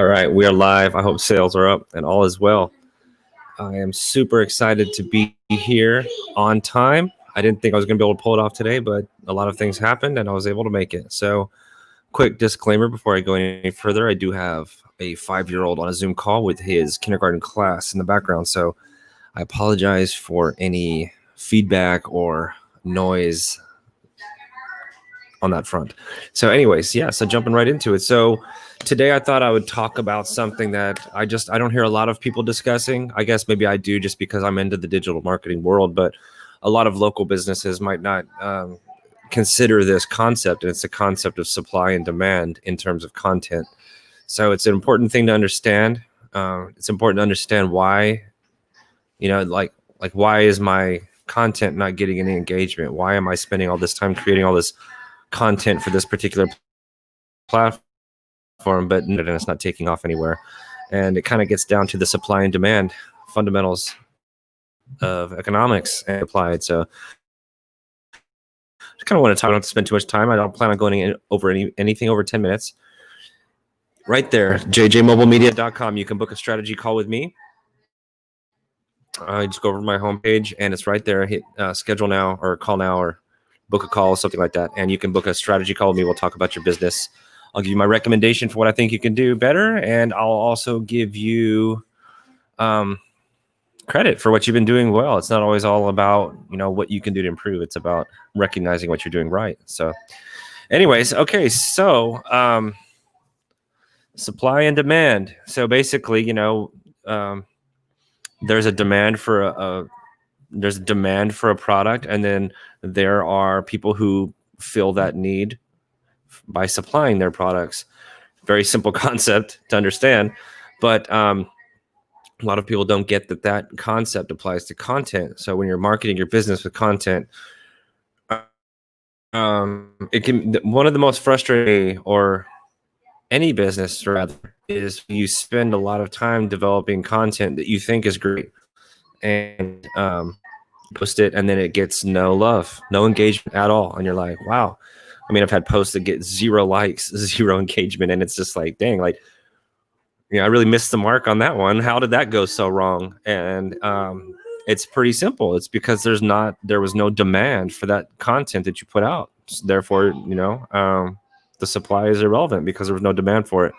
All right, we are live. I hope sales are up and all is well. I am super excited to be here on time. I didn't think I was going to be able to pull it off today, but a lot of things happened and I was able to make it. So, quick disclaimer before I go any further, I do have a 5-year-old on a Zoom call with his kindergarten class in the background. So, I apologize for any feedback or noise on that front. So anyways, yeah, so jumping right into it. So today I thought I would talk about something that I don't hear a lot of people discussing. I guess maybe I do just because I'm into the digital marketing world, but a lot of local businesses might not consider this concept, and it's the concept of supply and demand in terms of content. So it's an important thing to understand. It's important to understand why, like why is my content not getting any engagement? Why am I spending all this time creating all this content for this particular platform, but it's not taking off anywhere? And it kind of gets down to the supply and demand fundamentals of economics and applied. So I kind of want to talk. I don't have to spend too much time. I don't plan on going over anything over 10 minutes. Right there, jjmobilemedia.com. You can book a strategy call with me. Just go over to my homepage and it's right there. Hit schedule now or call now or book a call, something like that. And you can book a strategy call with me. We'll talk about your business. I'll give you my recommendation for what I think you can do better. And I'll also give you credit for what you've been doing well. It's not always all about, what you can do to improve. It's about recognizing what you're doing right. So anyways, okay. So supply and demand. So basically, there's a demand for a product, and then there are people who fill that need by supplying their products. Very simple concept to understand, but a lot of people don't get that concept applies to content. So when you're marketing your business with content, it can, one of the most frustrating, or any business rather, is you spend a lot of time developing content that you think is great and post it, and then it gets no love, no engagement at all. And you're like, wow. I mean, I've had posts that get 0 likes, 0 engagement, and it's just like, dang, like, I really missed the mark on that one. How did that go so wrong? And it's pretty simple. It's because there was no demand for that content that you put out. So therefore, the supply is irrelevant because there was no demand for it.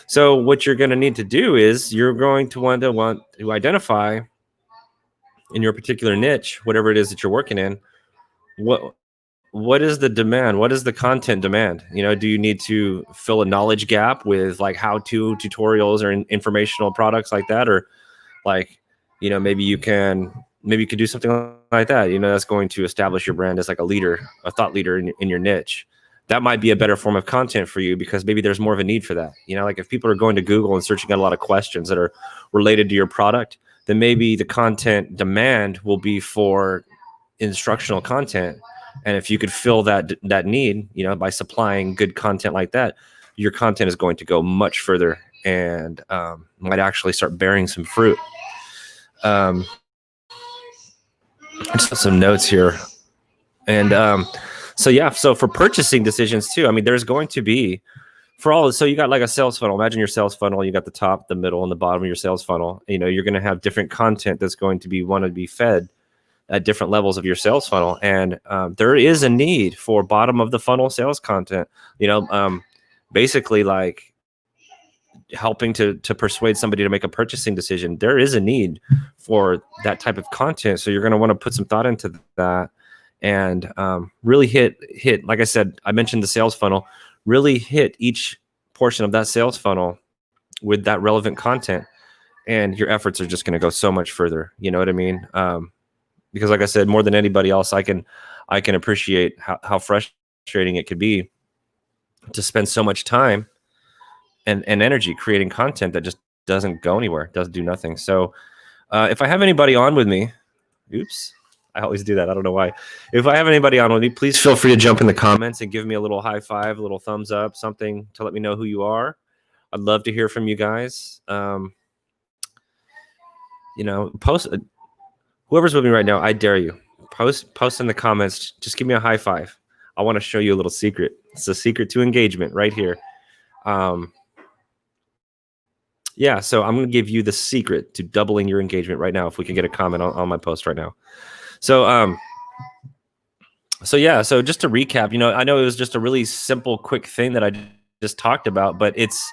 So what you're going to need to do is you're going to want to identify in your particular niche, whatever it is that you're working in, what is the demand? What is the content demand? Do you need to fill a knowledge gap with like how-to tutorials or informational products like that? Or like, maybe you could do something like that, that's going to establish your brand as like a thought leader in your niche. That might be a better form of content for you because maybe there's more of a need for that. Like if people are going to Google and searching out a lot of questions that are related to your product, then maybe the content demand will be for instructional content. And if you could fill that need, by supplying good content like that, your content is going to go much further and might actually start bearing some fruit. Just have some notes here. And so for purchasing decisions too, I mean, there's going to be so you got like a sales funnel. Imagine your sales funnel. You got the top, the middle, and the bottom of your sales funnel. You're going to have different content that's going to want to be fed at different levels of your sales funnel. And there is a need for bottom of the funnel sales content, basically like helping to persuade somebody to make a purchasing decision. There is a need for that type of content. So you're going to want to put some thought into that and really hit, like I said, I mentioned the sales funnel, really hit each portion of that sales funnel with that relevant content. And your efforts are just going to go so much further. You know what I mean? Because like I said, more than anybody else, I can appreciate how frustrating it could be to spend so much time and energy creating content that just doesn't go anywhere, doesn't do nothing. So if I have anybody on with me, I always do that. I don't know why. If I have anybody on with me, please feel free to jump in the comments and give me a little high five, a little thumbs up, something to let me know who you are. I'd love to hear from you guys. Post. Whoever's with me right now, I dare you. Post in the comments. Just give me a high five. I want to show you a little secret. It's a secret to engagement right here. Yeah, so I'm going to give you the secret to doubling your engagement right now. If we can get a comment on my post right now. So yeah, so just to recap, I know it was just a really simple, quick thing that I just talked about, but it's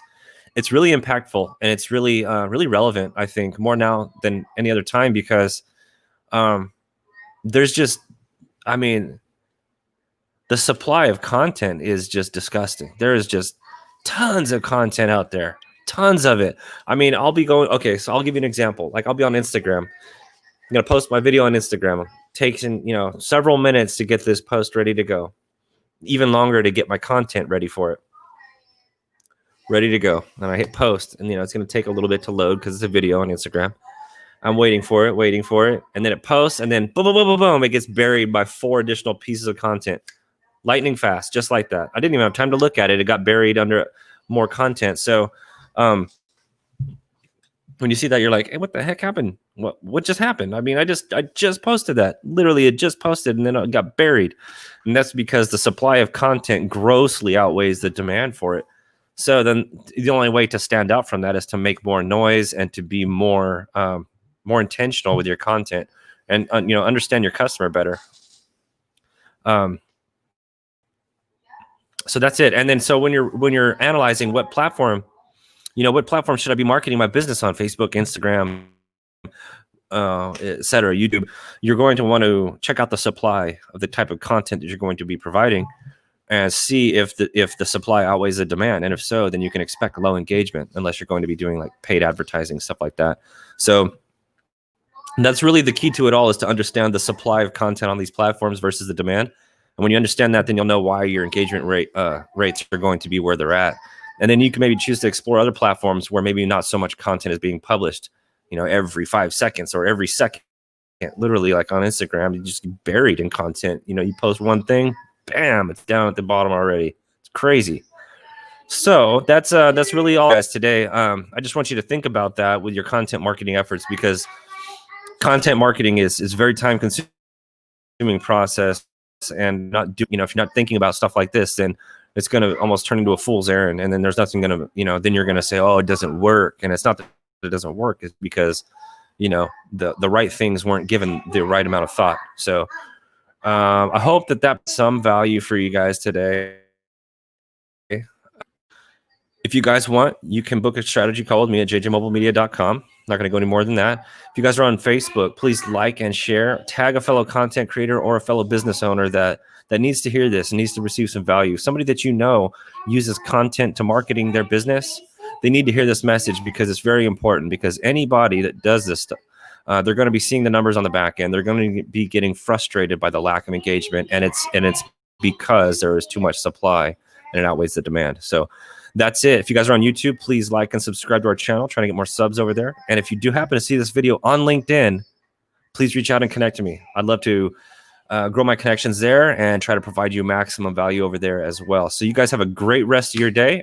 really impactful, and it's really really relevant, I think, more now than any other time, because there's just, I mean, the supply of content is just disgusting. There is just tons of content out there, tons of it. I mean, okay, so I'll give you an example. Like, I'll be on Instagram. I'm going to post my video on Instagram. It takes several minutes to get this post ready to go, even longer to get my content ready for it. Ready to go. And I hit post, and it's going to take a little bit to load because it's a video on Instagram. I'm waiting for it. And then it posts, and then boom, boom, boom, boom, boom. It gets buried by 4 additional pieces of content. Lightning fast, just like that. I didn't even have time to look at it. It got buried under more content. So when you see that, you're like, hey, what the heck happened? What just happened? I mean, I just posted that. Literally, it just posted, and then it got buried. And that's because the supply of content grossly outweighs the demand for it. So then the only way to stand out from that is to make more noise and to be more intentional with your content, and understand your customer better. So that's it. And then so when you're analyzing what platform should I be marketing my business on, Facebook, Instagram, etc., YouTube, you're going to want to check out the supply of the type of content that you're going to be providing, and see if the supply outweighs the demand. And if so, then you can expect low engagement, unless you're going to be doing like paid advertising, stuff like that. So that's really the key to it all, is to understand the supply of content on these platforms versus the demand. And when you understand that, then you'll know why your engagement rates are going to be where they're at. And then you can maybe choose to explore other platforms where maybe not so much content is being published, every 5 seconds or every second. Literally, like on Instagram, you just get buried in content. You post one thing, bam, it's down at the bottom already. It's crazy. So that's really all, guys, today. I just want you to think about that with your content marketing efforts, because content marketing is very time consuming process, and if you're not thinking about stuff like this, then it's going to almost turn into a fool's errand, and then there's nothing going to, then you're going to say, oh, it doesn't work. And it's not that it doesn't work, it's because the right things weren't given the right amount of thought. So I hope that that's some value for you guys today. If you guys want, you can book a strategy call with me at jjmobilemedia.com. Not going to go any more than that. If you guys are on Facebook, please like and share. Tag a fellow content creator or a fellow business owner that needs to hear this and needs to receive some value. Somebody that uses content to marketing their business. They need to hear this message, because it's very important. Because anybody that does this stuff, they're going to be seeing the numbers on the back end. They're going to be getting frustrated by the lack of engagement, and it's because there is too much supply and it outweighs the demand. So that's it. If you guys are on YouTube, please like and subscribe to our channel. Trying to get more subs over there. And if you do happen to see this video on LinkedIn, please reach out and connect to me. I'd love to grow my connections there and try to provide you maximum value over there as well. So you guys have a great rest of your day.